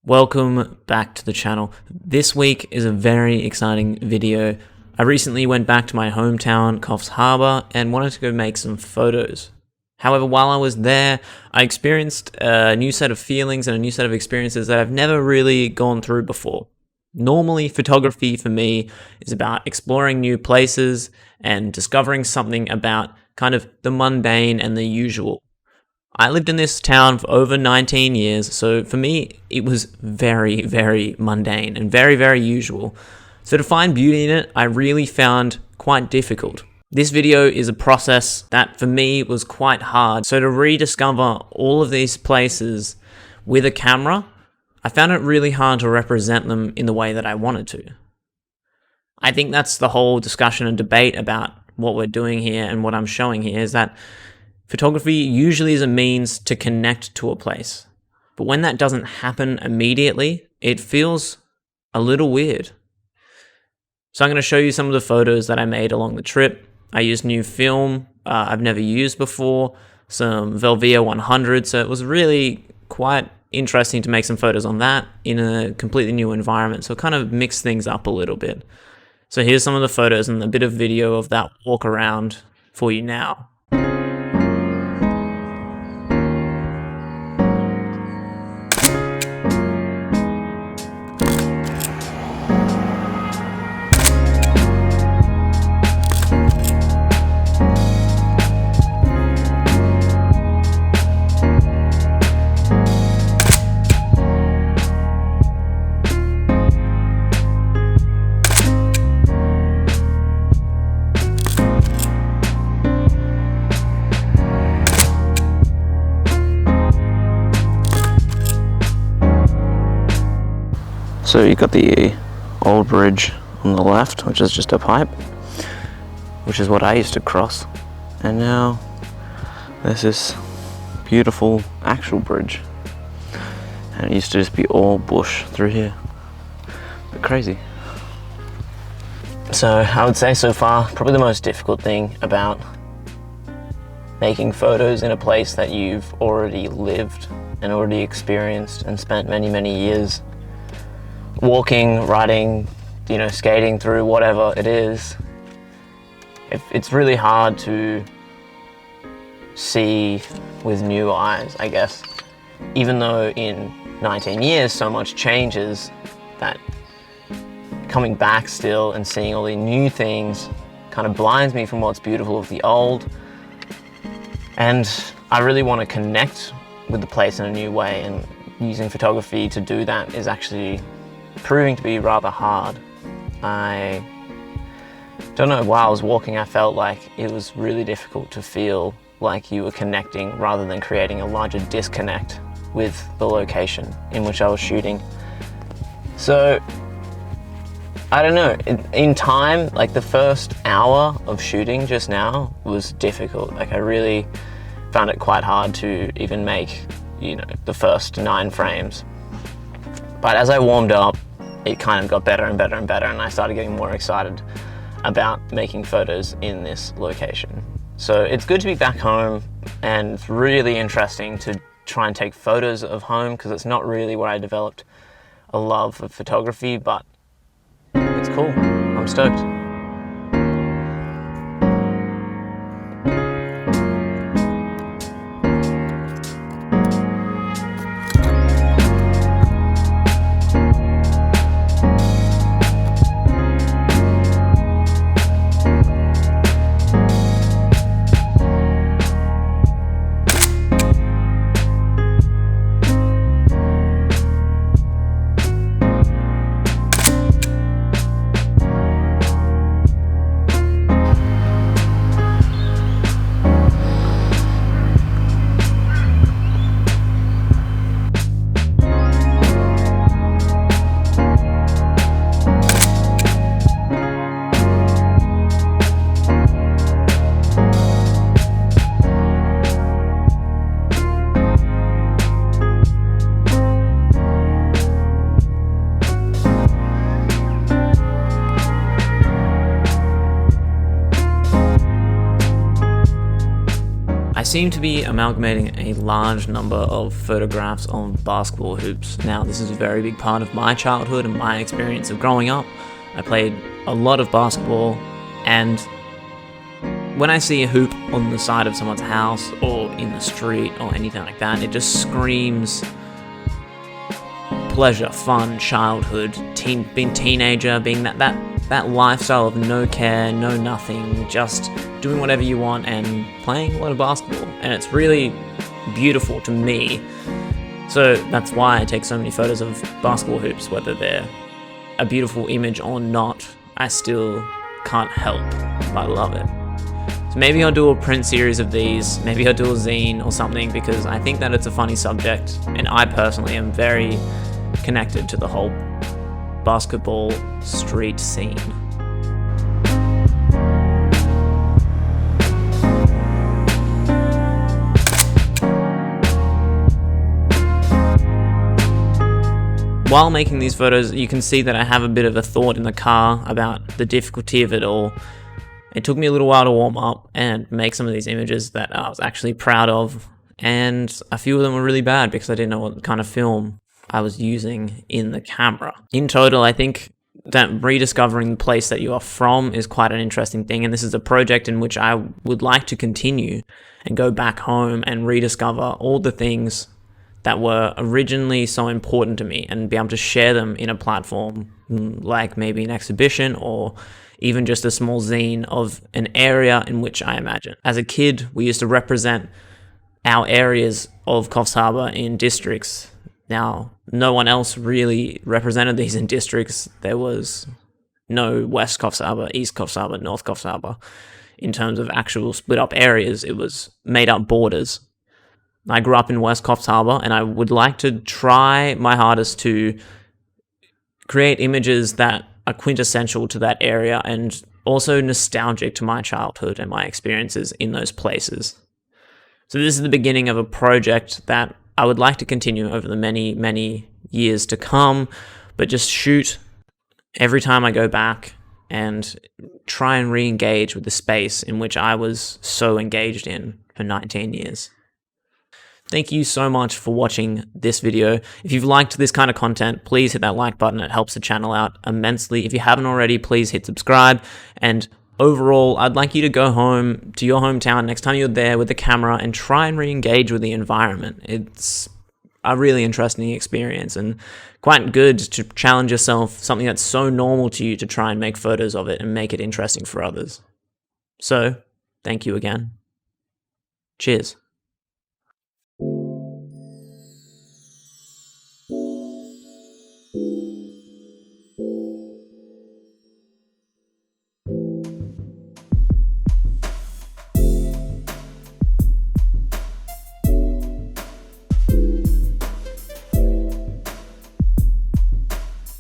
Welcome back to the channel. This week is a very exciting video. I recently went back to my hometown, Coffs Harbour, and wanted to go make some photos. However, while I was there, I experienced a new set of feelings and a new set of experiences that I've never really gone through before. Normally, photography for me is about exploring new places and discovering something about kind of the mundane and the usual. I lived in this town for over 19 years, so for me, it was very, very mundane and very, very usual. So to find beauty in it, I really found quite difficult. This video is a process that for me was quite hard. So to rediscover all of these places with a camera, I found it really hard to represent them in the way that I wanted to. I think that's the whole discussion and debate about what we're doing here and what I'm showing here, is that photography usually is a means to connect to a place. But when that doesn't happen immediately, it feels a little weird. So I'm going to show you some of the photos that I made along the trip. I used new film I've never used before, some Velvia 100, so it was really quite interesting to make some photos on that in a completely new environment, so kind of mix things up a little bit. So here's some of the photos and a bit of video of that walk around for you now. So you've got the old bridge on the left, which is just a pipe, which is what I used to cross. And now there's this beautiful actual bridge. And it used to just be all bush through here. But crazy. So I would say so far, probably the most difficult thing about making photos in a place that you've already lived and already experienced and spent many, many years walking, riding, skating through, whatever it is, it's really hard to see with new eyes, I guess. Even though in 19 years so much changes, that coming back still and seeing all the new things kind of blinds me from what's beautiful of the old. And I really want to connect with the place in a new way, and using photography to do that is actually proving to be rather hard. I don't know, while I was walking I felt like it was really difficult to feel like you were connecting rather than creating a larger disconnect with the location in which I was shooting. So I don't know, in time, like the first hour of shooting just now was difficult. Like I really found it quite hard to even make, the first 9 frames. But as I warmed up, it kind of got better and better and better, and I started getting more excited about making photos in this location. So it's good to be back home, and it's really interesting to try and take photos of home, because it's not really where I developed a love of photography, but it's cool. I'm stoked. seem to be amalgamating a large number of photographs of basketball hoops. Now, this is a very big part of my childhood and my experience of growing up. I played a lot of basketball, and when I see a hoop on the side of someone's house or in the street or anything like that, it just screams pleasure, fun, childhood, being teenager, being that lifestyle of no care, no nothing, just doing whatever you want and playing a lot of basketball. And it's really beautiful to me. So that's why I take so many photos of basketball hoops, whether they're a beautiful image or not. I still can't help but love it. So maybe I'll do a print series of these, maybe I'll do a zine or something, because I think that it's a funny subject, and I personally am very connected to the whole basketball street scene. While making these photos, you can see that I have a bit of a thought in the car about the difficulty of it all. It took me a little while to warm up and make some of these images that I was actually proud of, and a few of them were really bad because I didn't know what kind of film I was using in the camera. In total, I think that rediscovering the place that you are from is quite an interesting thing, and this is a project in which I would like to continue and go back home and rediscover all the things that were originally so important to me and be able to share them in a platform like maybe an exhibition or even just a small zine of an area in which I imagine. As a kid, we used to represent our areas of Coffs Harbour in districts. Now, no one else really represented these in districts. There was no West Coffs Harbour, East Coffs Harbour, North Coffs Harbour. In terms of actual split up areas, it was made up borders. I grew up in West Coffs Harbour, and I would like to try my hardest to create images that are quintessential to that area and also nostalgic to my childhood and my experiences in those places. So this is the beginning of a project that I would like to continue over the many, many years to come, but just shoot every time I go back and try and re-engage with the space in which I was so engaged in for 19 years. Thank you so much for watching this video. If you've liked this kind of content, please hit that like button. It helps the channel out immensely. If you haven't already, please hit subscribe. And overall, I'd like you to go home to your hometown next time you're there with the camera and try and re-engage with the environment. It's a really interesting experience and quite good to challenge yourself, something that's so normal to you, to try and make photos of it and make it interesting for others. So, thank you again. Cheers.